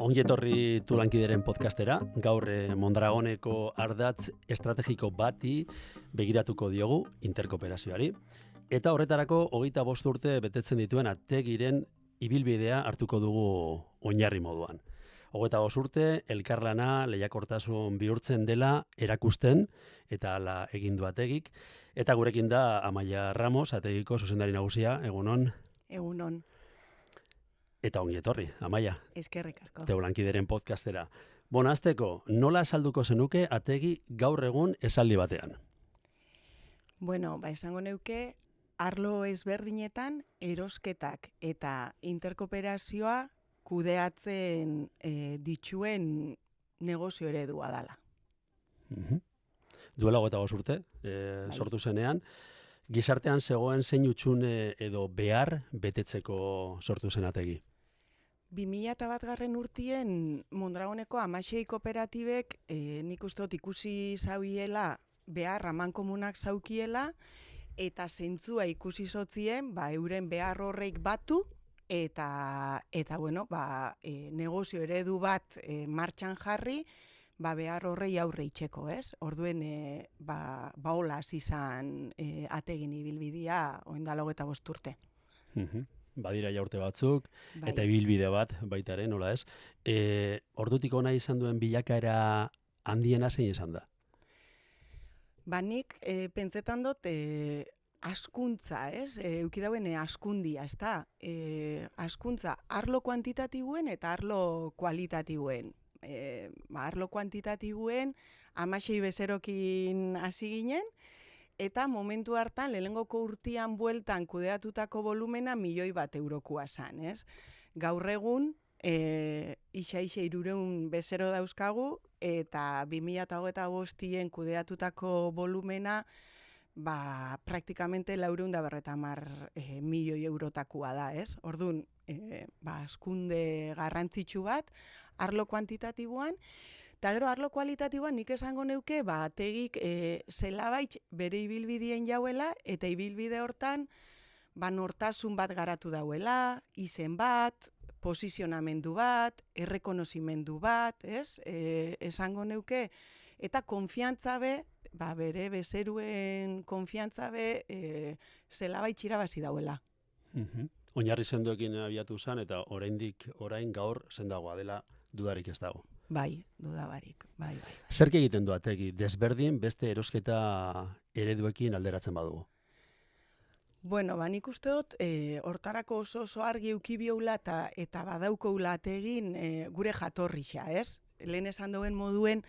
Ongi etorri Tulankideren podcastera, gaur Mondragoneko ardatz estrategiko bati begiratuko diogu interkooperazioari. Eta horretarako 25 urte betetzen dituen Ategiren ibilbidea hartuko dugu oinarri moduan. 25 urte elkarlana lehiakortasun bihurtzen dela erakusten eta hala egin du Ategik. Eta gurekin da Amaia Ramos, Ategiko zuzendari nagusia, egunon. Egunon. Eta ongi etorri, Amaia. Eskerrik asko. Tulankideren podcastera. Bona, hasteko, nola esalduko zenuke Ategi gaur egun esaldi batean? Bueno, esango neuke, arlo ezberdinetan erosketak eta interkooperazioa kudeatzen dituen negozio eredua dala. Duela 25 urte, sortu zenean, gizartean zegoen zein hutsune edo behar betetzeko sortu zen Ategi? 2001 urtien Mondragoneko 16 kooperatibek nik uste dut ikusi zauiela behar amankomunak zaukiela eta zentzua ikusi zotzien euren behar horreik batu eta negozio eredu bat martxan jarri behar horrei aurre itxeko, ez? Orduen hola hasi izan Ategin ibilbidea orain 25 urte. Badira ja urte batzuk, Bai. eta ibilbide bat baitaren, nola ez. Ordutik ona izan duen bilakaera handiena zein izan da? Nik pentsetan dut askuntza, ez? Euki dauen askundia, ez da? Askuntza arlo kuantitatibuen eta arlo kualitatibuen. Arlo kuantitatibuen 16 bezerokin hasi ginen, eta momentu hartan, lehenengoko urtean bueltan kudeatutako volumena 1.000.000 eurokoa zan, ez? Gaur egun, isa 300 bezero dauzkagu, eta 2025 kudeatutako volumena, praktikamente 450.000 eurotakoa da, ez? Orduan, askunde garrantzitsu bat, arlo kuantitatiboan, eta gero, arlo kualitatiboan nik esango neuke, Ategik zelabait bere ibilbideen jauela, eta ibilbide hortan, nortasun bat garatu dauela, izen bat, posizionamendu bat, errekonozimendu bat, ez? Esango neuke, eta konfiantza be, bere bezeruen konfiantza be, zelabait irabazi dauela. Oinarri sendoekin abiatu zen, eta orain gaur sendagoa dela dudarik ez dago. Bai, dudabarik, bai. Zerk egiten du Ategi, desberdin beste erosketa ereduekin alderatzen badugu? Bueno, nik uste dut, hortarako oso argi eukibioula eta badaukoula Ategin gure jatorrixa, ez? Lehen esan duen moduen,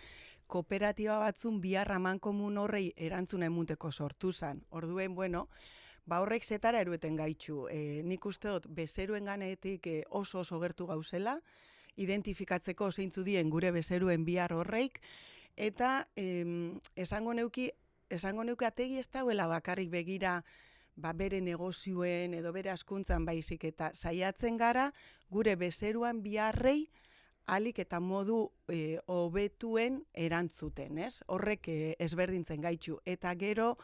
kooperatiba batzun bihar amankomun horrei erantzuna emunteko sortu zan. Orduen, horrek zetara erueten gaitxu. Nik uste dut, bezeruen ganetik oso gertu gauzela, identifikatzeko zeintzu dien gure bezeruen bihar horreik, eta esango neuke Ategi ez dauela bakarrik begira bere negozioen edo bere askuntzan baizik, eta saiatzen gara gure bezeruan biharrei alik eta modu hobetuen erantzuten, ez? Horrek ezberdintzen gaitxu, eta gero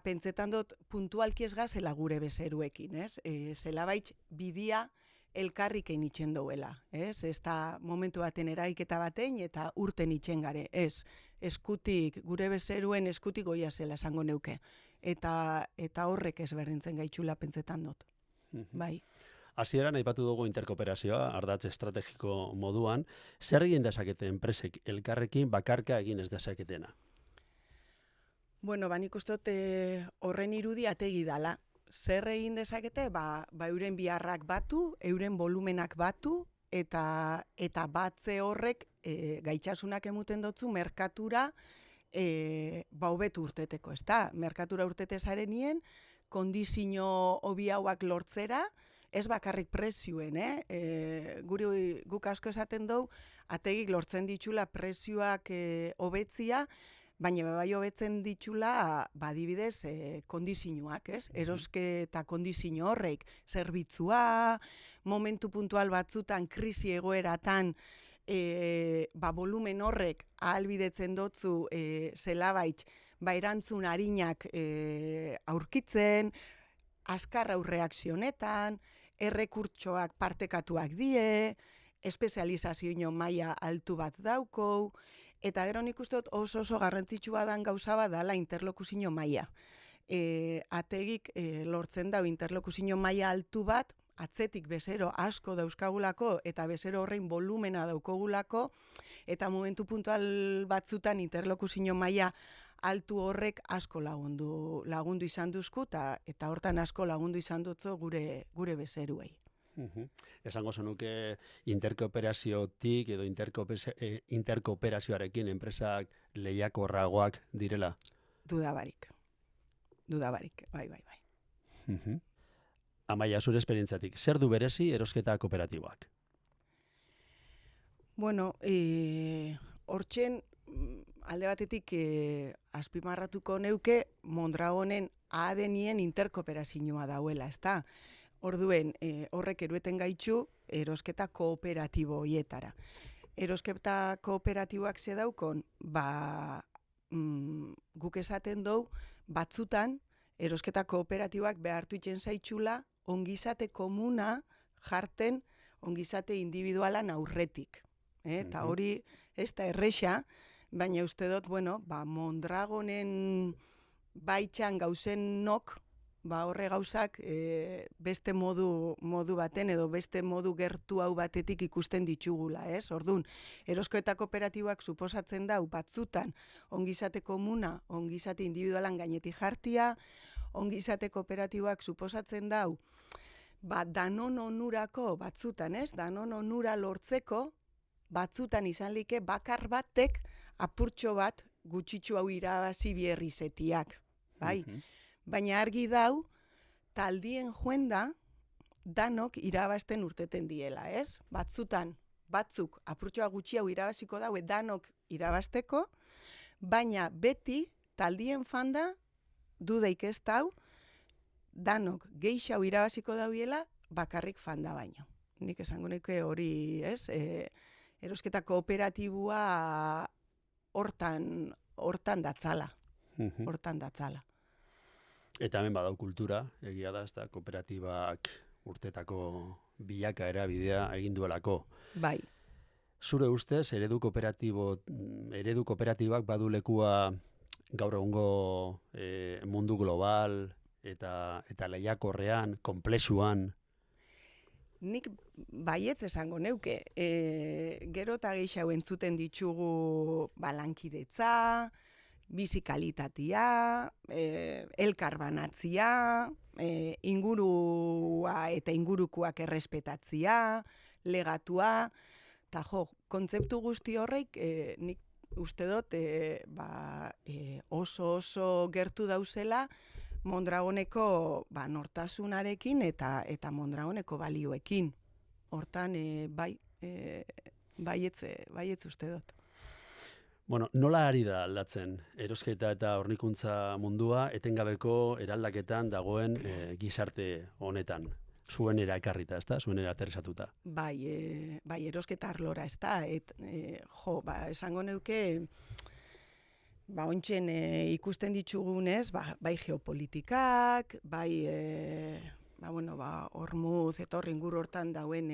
pentsetan dut puntualki ez gazela gure bezeruekin, ez? Zelabait bidia elkarrikein itxen duela, ez? Ez da momentu baten eraiketa batein eta urten itxen gare, ez? Eskutik, gure bezeruen eskutik goia zela esango neuke. Eta horrek ezberdintzen gaitxula pentsetan dut. Bai. Hasieran aipatu dugu interkooperazioa, ardatz estrategiko moduan. Zer egin dezakete enpresek elkarrekin bakarka egin ez dezaketena? Nik uste dut horren irudi Ategi dala. Zer egin dezakete? Euren biharrak batu, euren volumenak batu, eta batze horrek gaitxasunak emuten dotzu merkatura hobetu urteteko, ez da? Merkatura urtete zarenien, kondizio hobi hauak lortzera, ez bakarrik prezioen, guk asko esaten dugu, Ategik lortzen ditxula prezioak hobetzia, baina bai hobetzen ditxula, adibidez, kondizioak, ez? Erosketa kondizio horreik, zerbitzua, momentu puntual batzutan, krisi egoeratan, volumen horrek ahalbidetzen dotzu zelabait, erantzun harinak aurkitzen, azkar aurreakzionetan, errekurtsoak partekatuak die, espezializazio maila altu bat daukou, eta gero nik uste dut oso garrantzitsua dan gauza bat dala interlokuzio maila. Ategik lortzen dau interlokuzio maila altu bat, atzetik bezero asko dauzkagulako eta bezero horrein volumena daukogulako, eta momentu puntual batzutan interlokuzio maila altu horrek asko lagundu izan duzku, eta hortan asko lagundu izan dutzo gure bezeruei. Esango zenuke interkooperaziotik edo interkooperazioarekin enpresak lehiakorragoak direla? Dudabarik, bai. Amaia, zure esperientzatik, zer du berezi erosketa kooperatiboak? Bueno, hortzen alde batetik azpimarratuko neuke Mondragonen ADN-ien interkooperazioa dauela, ezta? Orduen, horrek erueten gaitxu erosketa kooperatibo hietara. Erosketa kooperatiboak ze daukon, guk esaten dou, batzutan, erosketa kooperatiboak behartu itzen zaitxula, ongizate komuna jarten ongizate individualan aurretik. Eta hori ez da erresa, baina uste dut, Mondragonen baitxan gauzen nok, horre gauzak beste modu baten edo beste modu gertu hau batetik ikusten ditugula, ez? Orduan, erosketa kooperatiboak suposatzen dau batzutan ongizate komuna, ongizate individualan gainetik jartia, ongizate kooperatiboak suposatzen dau danon onurako batzutan, ez? Danon onura lortzeko batzutan izan like bakar batek apurtxo bat gutxitxu hau irabazi bierrizetiak, bai? Baina argi dau, taldien joenda danok irabazten urteten diela, ez? Batzutan, batzuk apurtxoa gutxi hau irabaziko daue danok irabazteko, baina beti taldien fanda dudaik ez dau, danok geixau irabaziko dauela bakarrik fanda baino. Nik esango nuke hori, ez? Erosketa kooperatiboa hortan datzala. Eta hemen badau kultura, egia da, ezta kooperatibak urtetako bilakaera bidea egin duelako. Bai. Zure ustez, eredu kooperatibak badu lekua gaur egungo mundu global eta lehiakorrean, konplexuan? Nik baietz esango neuke. Gero eta gehiago entzuten ditugu lankidetza, bizikalitatea, elkarbanatzia, ingurua eta ingurukoak errespetatzia, legatua, eta kontzeptu guzti horreik nik uste dut oso gertu dauzela Mondragoneko nortasunarekin eta Mondragoneko balioekin. Hortan, baietz uste dut. Bueno, nola ari da aldatzen erosketa eta hornikuntza mundua etengabeko eraldaketan dagoen gizarte honetan? Zuenera ekarrita, ezta? Zuenera aterrizatuta. Bai, erosketa arlora, ezta? Esango neuke, ontsen ikusten ditugunez, bai geopolitikak, bai hormuz eta inguru hortan dauen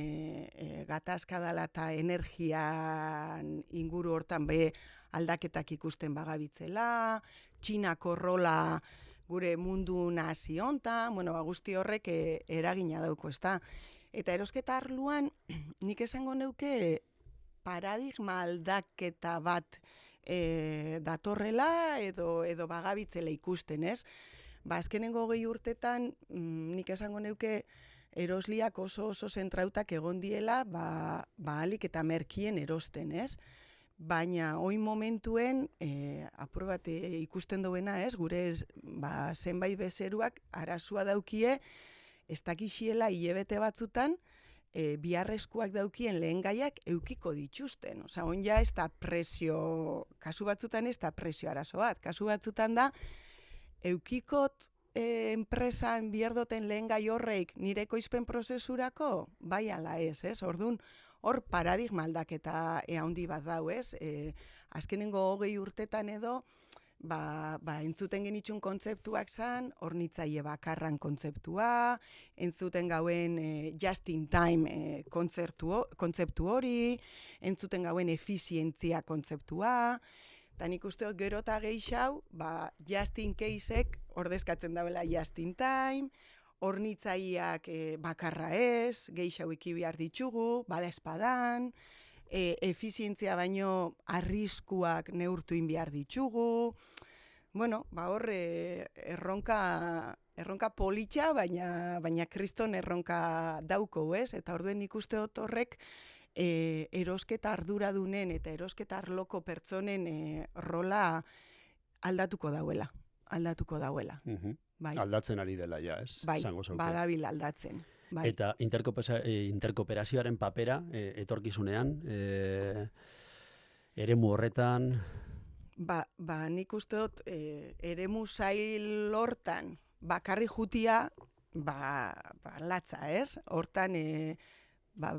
gatazka dela eta energian inguru hortan aldaketak ikusten bagabitzela, Txinako rola gure mundu nazi hontan, guzti horrek eragina dauko, ezta? Eta erosketa arluan, nik esango neuke paradigma aldaketa bat datorrela edo bagabitzela ikusten, ez? Azkenengo 20 urtetan, nik esango neuke erosliak oso zentrautak egon diela, ahalik eta merkien erosten, ez? Baina, oin momentuen, apur bat ikusten duena, ez? Gure zenbait bezeruak arazua daukie, ez dakixiela hilebete batzutan, biharrezkoak daukien lehen gaiak eukiko dituzten. Oin ja ez da presio, kasu batzutan ez da presio arazo bat, kasu batzutan da, eukikot enpresan biherdoten lehen gai horreik nire ekoizpen prozesurako, bai ala ez, ez? Orduan, hor paradigma aldaketa handi bat dau, ez? Azkenengo 20 urtetan edo, entzuten genitxun kontzeptuak zan, hornitzaile bakarran kontzeptua, entzuten gauen just in time kontzeptu hori, entzuten gauen efizientzia kontzeptua, eta nik uste dut gero eta gehiago, just in caseek ordezkatzen dauela just in time, hornitzaileak bakarra ez, gehiago iki behar ditugu, bada espadan, efizientzia baino arriskuak neurtu behar ditugu. Bueno, hor erronka politxa, baina kriston erronka dauko, ez? Eta orduen nik uste dut horrek erosketa arduradunen eta erosketa arloko pertsonen rola aldatuko dauela. Bai. Aldatzen ari dela, ja, ez? Bai, badabil aldatzen. Bai. Eta interkooperazioaren papera etorkizunean, eremu horretan... Nik uste dut eremu zail hortan bakarri jutia latza, ez? Hortan,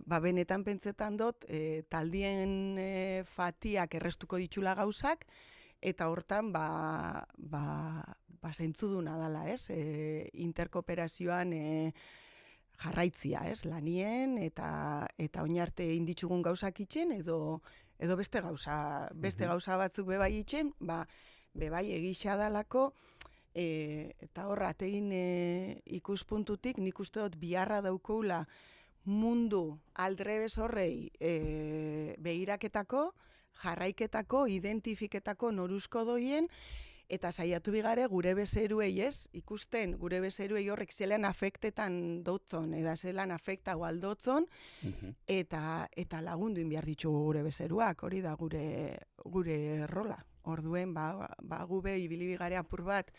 benetan pentsetan dut, taldien fatiak errestuko ditula gauzak, eta hortan zentzuduna dela, ez? Interkooperazioan jarraitzia, ez? Lanien eta oinarte inditzugun gauzak itxen edo beste gauza batzuk bebai itxen, bebai egisa dalako, eta horra ategin ikuspuntutik nik uste dut biharra daukoula mundu aldrebes horrei begiraketako, jarraiketako, identifiketako noruzko doien, eta saiatu bigare gure bezeruei, ez? Ikusten gure bezeruei horrek zelan afektetan dotzon, eta zelan afekta gualdotzon, eta lagundu behar ditugu gure bezeruak, hori da gure rola. Orduen, gube ibili bigare apur bat,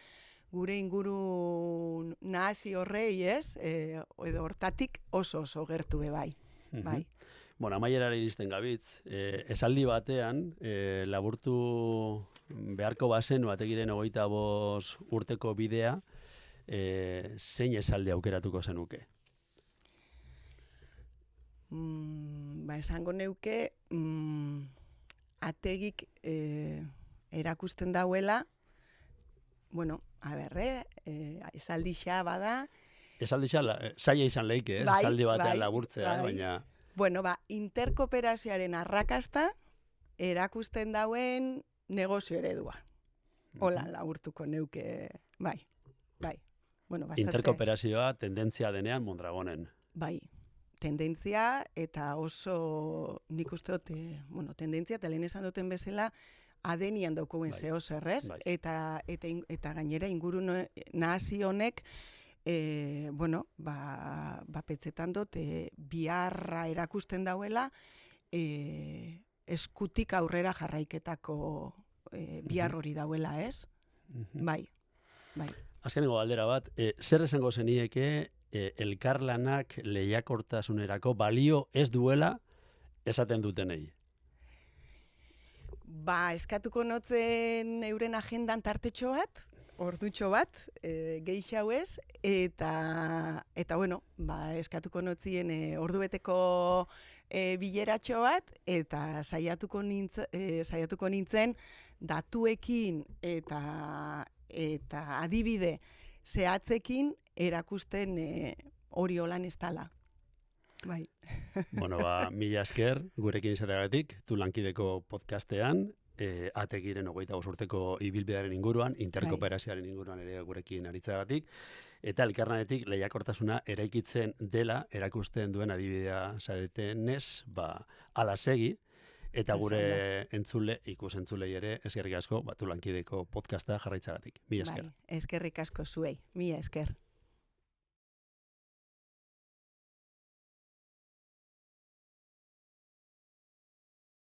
gure inguru nahasi horrei, ez? Edo hortatik oso gertu bai. Bai. Bueno, amaierara iristen gabitz, esaldi batean, laburtu beharko bazen, bategiren 25 urteko bidea, zein esaldi aukeratuko zenuke? Esango neuke, ategik erakusten dauela, bueno, esaldi xa bada. Esaldi xa, zaila izan leike, esaldi batean laburtzea, baina... Bueno, interkooperazioaren arrakasta erakusten dauen negozio eredua. Hola, laburtuko neuke, bai. Bueno, bastante... Interkooperazioa tendentzia denean Mondragonen. Bai, tendentzia eta oso, nik uste dut, tendentzia eta lehen esan duten bezala, adenian daukuen zeo zerrez, eta gainera inguru nahasi honek, petzetan dut, biharra erakusten dauela, eskutik aurrera jarraiketako bihar hori dauela, ez? Bai. Azkenengo galdera bat, zer esango zenieke elkarlanak lehiakortasunerako balio ez duela esaten dutenei? Eskatuko notzen euren agendan tartetxo bat, ordutxo bat, gehiago ez, eta eskatuko notzien ordubeteko bileratxo bat, eta saiatuko nintzen datuekin eta adibide zehatzekin erakusten hori holan ez dala. Bai. Bueno, mila esker gurekin izateagatik, Tulankideko podcastean, ategiren 25 urteko ibilbidearen inguruan, interkooperazioaren inguruan ere gurekin aritzeagatik, eta elkarlanetik lehiakortasuna eraikitzen dela erakusten duen adibidea zaretenez, ala segi, eta gure ikusentzulei ere eskerrik asko Tulankideko podcasta jarraitzagatik. Mila esker. Eskerrik asko zuei. Mila esker.